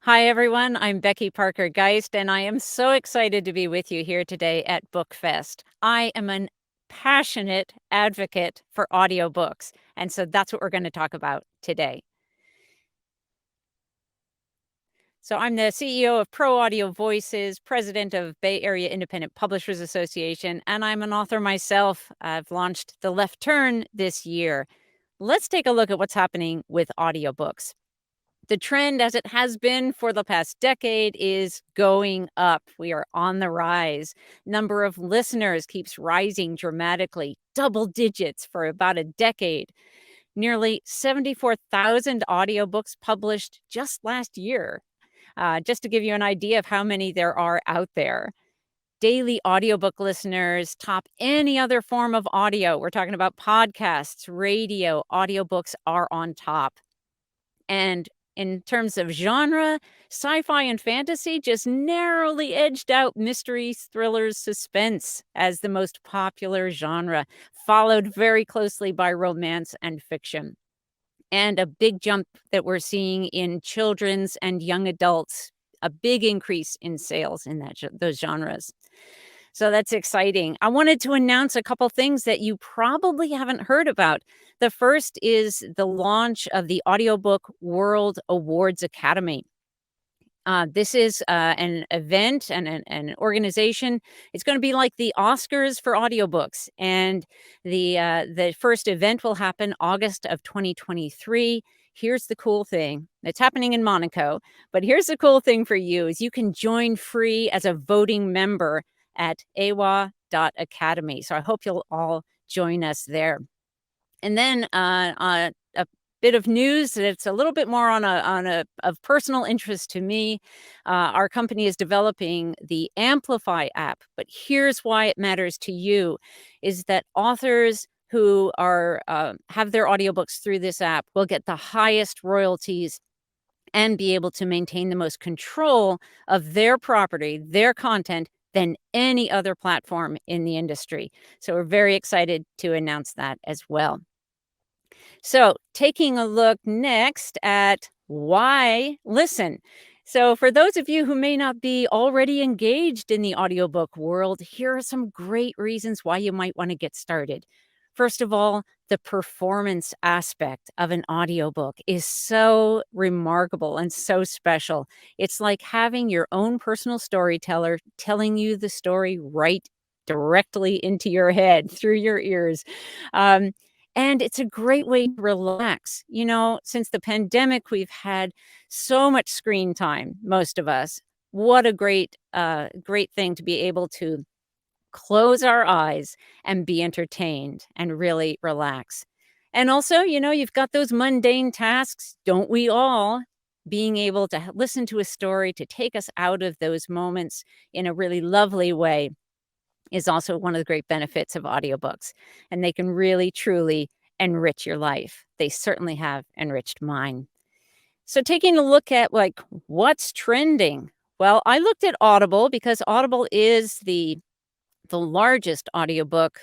Hi, everyone. I'm Becky Parker Geist, and I am so excited to be with you here today at BookFest. I am an passionate advocate for audiobooks, and so that's what we're going to talk about today. So, I'm the CEO of Pro Audio Voices, president of Bay Area Independent Publishers Association, and I'm an author myself. I've launched The Left Turn this year. Let's take a look at what's happening with audiobooks. The trend, as it has been for the past decade, is going up. We are on the rise. Number of listeners keeps rising dramatically, double digits for about a decade. Nearly 74,000 audiobooks published just last year. Just to give you an idea of how many there are out there. Daily audiobook listeners top any other form of audio. We're talking about podcasts, radio, audiobooks are on top. And in terms of genre, sci-fi and fantasy just narrowly edged out mysteries, thrillers, suspense as the most popular genre, followed very closely by romance and fiction. And a big jump that we're seeing in children's and young adults, a big increase in sales in those genres. So that's exciting. I wanted to announce a couple things that you probably haven't heard about. The first is the launch of the Audiobook World Awards Academy. This is an event and an organization. It's going to be like the Oscars for audiobooks, and the first event will happen August of 2023. Here's the cool thing. It's happening in Monaco, but here's the cool thing for you is you can join free as a voting member at awa.academy. So I hope you'll all join us there. And then a bit of news that's a little bit more on a of personal interest to me. Our company is developing the Amplify app, but here's why it matters to you: is that authors who are have their audiobooks through this app will get the highest royalties and be able to maintain the most control of their property, their content, than any other platform in the industry. So we're very excited to announce that as well. So, taking a look next at why listen. So, for those of you who may not be already engaged in the audiobook world, here are some great reasons why you might want to get started. First of all, the performance aspect of an audiobook is so remarkable and so special. It's like having your own personal storyteller telling you the story right directly into your head through your ears. Um, and it's a great way to relax. Since the pandemic, we've had so much screen time, most of us. What a great thing to be able to close our eyes and be entertained and really relax. And also, you've got those mundane tasks, don't we all? Being able to listen to a story to take us out of those moments in a really lovely way is also one of the great benefits of audiobooks, and they can really truly enrich your life. They certainly have enriched mine. So taking a look at like what's trending. Well, I looked at Audible because Audible is the largest audiobook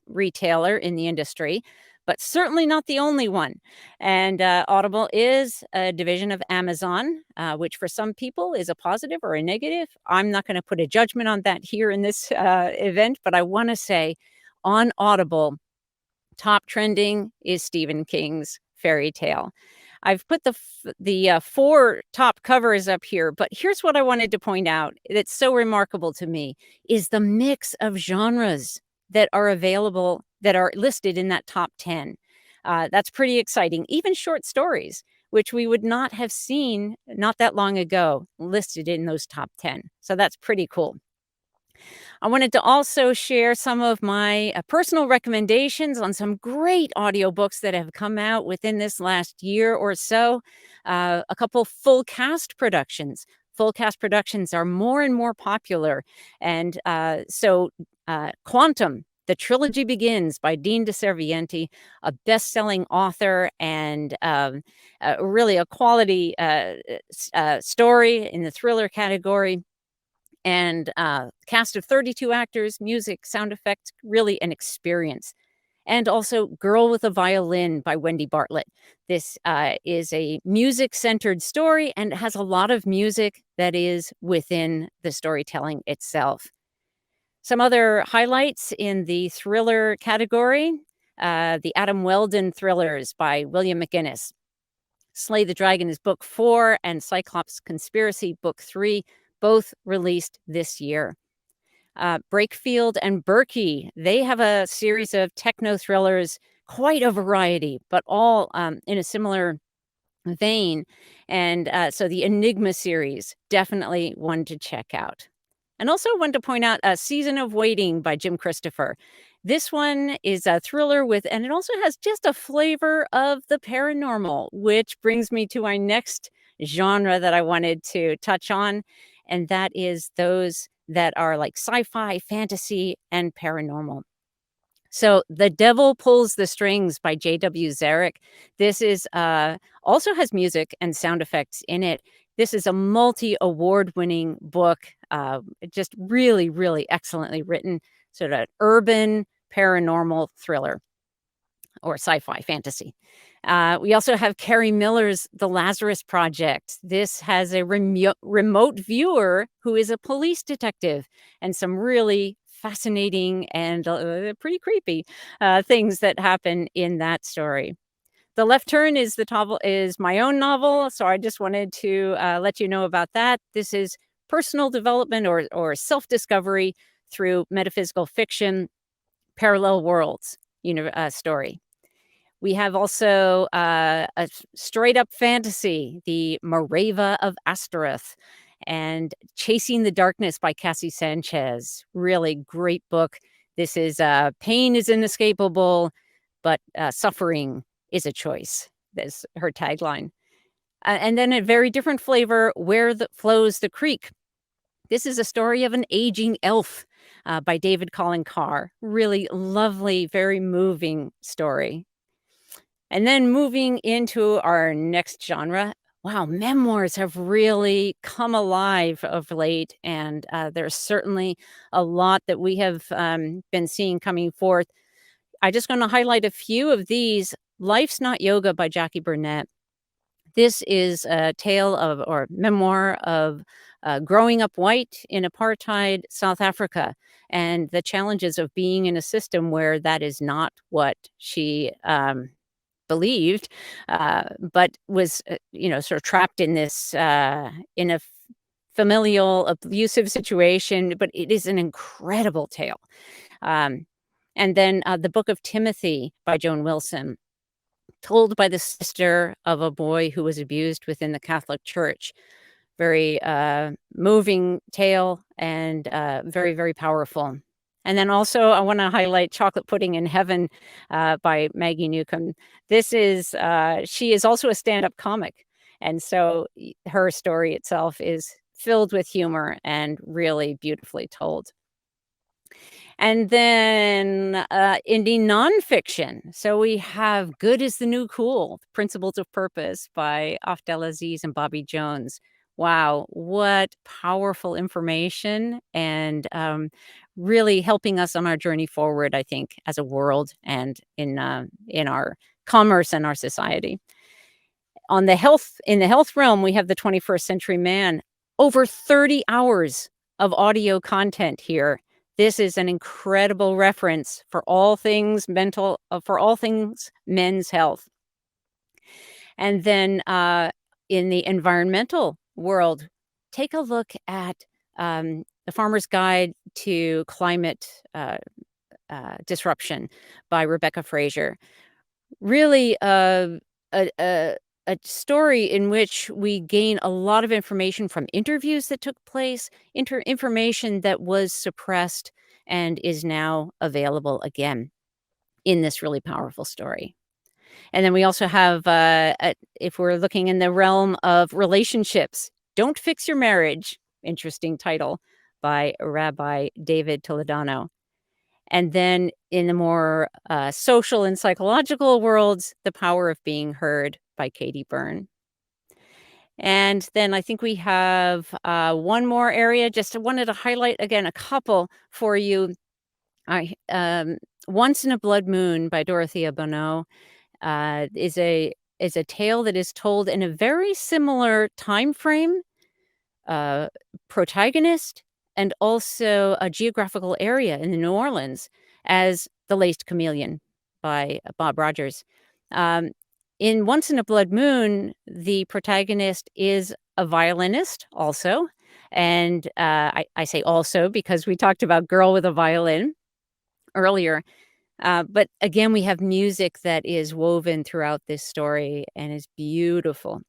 retailer in the industry, but certainly not the only one. And Audible is a division of Amazon, which for some people is a positive or a negative. I'm not going to put a judgment on that here in this event, but I want to say on Audible, top trending is Stephen King's Fairy Tale. I've put the 4 top covers up here, but here's what I wanted to point out that's so remarkable to me is the mix of genres that are available, that are listed in that top 10. That's pretty exciting. Even short stories, which we would not have seen not that long ago, listed in those top 10. So that's pretty cool. I wanted to also share some of my personal recommendations on some great audiobooks that have come out within this last year or so. A couple full cast productions. Full cast productions are more and more popular. And Quantum, The Trilogy Begins by Dean DeServienti, a best-selling author and really a quality story in the thriller category. And cast of 32 actors, music, sound effects, really an experience. and also Girl with a Violin by Wendy Bartlett. This is a music-centered story and has a lot of music that is within the storytelling itself. Some other highlights in the thriller category, the Adam Weldon thrillers by William McGinnis. Slay the Dragon is book 4 and Cyclops Conspiracy book 3, both released this year. Brakefield and Berkey, they have a series of techno thrillers, quite a variety, but all in a similar vein. And so the Enigma series, definitely one to check out. And also want to point out A Season of Waiting by Jim Christopher. This one is a thriller and it also has just a flavor of the paranormal, which brings me to my next genre that I wanted to touch on, and that is those that are like sci-fi, fantasy, and paranormal. So, The Devil Pulls the Strings by J.W. Zarek. This is also has music and sound effects in it. This is a multi-award-winning book, just really, really excellently written, sort of urban paranormal thriller or sci-fi fantasy. We also have Carrie Miller's The Lazarus Project. This has a remote viewer who is a police detective and some really fascinating and pretty creepy things that happen in that story. The Left Turn is my own novel, so I just wanted to let you know about that. This is personal development or self-discovery through metaphysical fiction, parallel worlds story. We have also a straight up fantasy, The Mareva of Astaroth, and Chasing the Darkness by Cassie Sanchez. Really great book. This is pain is inescapable, but suffering is a choice. That's her tagline. And then a very different flavor, Flows the Creek. This is a story of an aging elf by David Colin Carr. Really lovely, very moving story. And then moving into our next genre, wow, memoirs have really come alive of late, and there's certainly a lot that we have been seeing coming forth. I'm just going to highlight a few of these. Life's Not Yoga by Jackie Burnett. This is a tale of, or memoir of, growing up white in apartheid South Africa and the challenges of being in a system where that is not what she believed, but was, sort of trapped in this, in a familial abusive situation. But it is an incredible tale. Um, and then The Book of Timothy by Joan Wilson, told by the sister of a boy who was abused within the Catholic Church. Very moving tale and very, very powerful. And then also, I want to highlight Chocolate Pudding in Heaven by Maggie Newcomb. She is also a stand up comic. And so her story itself is filled with humor and really beautifully told. And then indie nonfiction. So we have Good is the New Cool, Principles of Purpose by Afdel Aziz and Bobby Jones. Wow, what powerful information, and really helping us on our journey forward, I think, as a world and in our commerce and our society. In the health realm, we have The 21st Century Man. Over 30 hours of audio content here. This is an incredible reference for all things men's health. And then in the environmental world, take a look at The Farmer's Guide to Climate Disruption by Rebecca Fraser. Really a story in which we gain a lot of information from interviews that took place, information that was suppressed and is now available again in this really powerful story. And then we also have, if we're looking in the realm of relationships, Don't Fix Your Marriage, interesting title, by Rabbi David Toledano. And then in the more social and psychological worlds, The Power of Being Heard by Katie Byrne. And then I think we have one more area. Just wanted to highlight again a couple for you. Once in a Blood Moon by Dorothea Bonneau is a tale that is told in a very similar time frame, uh, protagonist, and also a geographical area in New Orleans as The Laced Chameleon by Bob Rogers. Um, in Once in a Blood Moon, the protagonist is a violinist also. And I say also because we talked about Girl with a Violin earlier. But again, we have music that is woven throughout this story and is beautiful.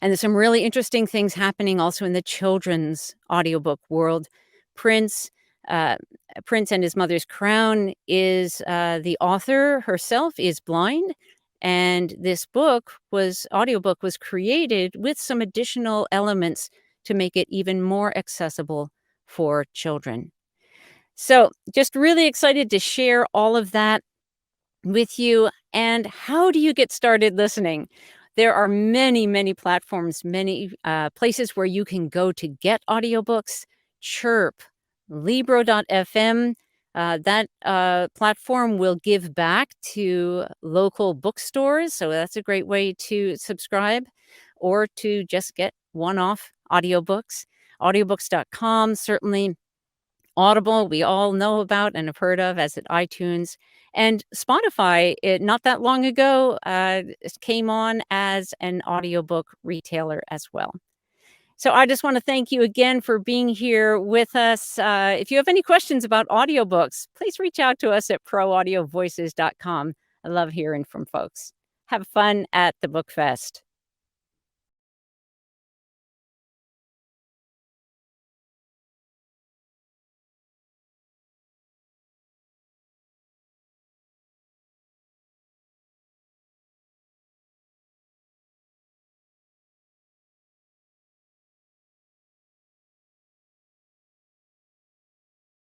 And there's some really interesting things happening also in the children's audiobook world. Prince, uh, Prince and His Mother's Crown is the author herself is blind, and this audiobook was created with some additional elements to make it even more accessible for children. So, just really excited to share all of that with you. And how do you get started listening? There are many, many platforms, many places where you can go to get audiobooks. Chirp, Libro.fm. That platform will give back to local bookstores. So that's a great way to subscribe or to just get one off audiobooks. Audiobooks.com, certainly. Audible, we all know about and have heard of as at iTunes. And Spotify, not that long ago, came on as an audiobook retailer as well. So I just want to thank you again for being here with us. If you have any questions about audiobooks, please reach out to us at proaudiovoices.com. I love hearing from folks. Have fun at the book fest.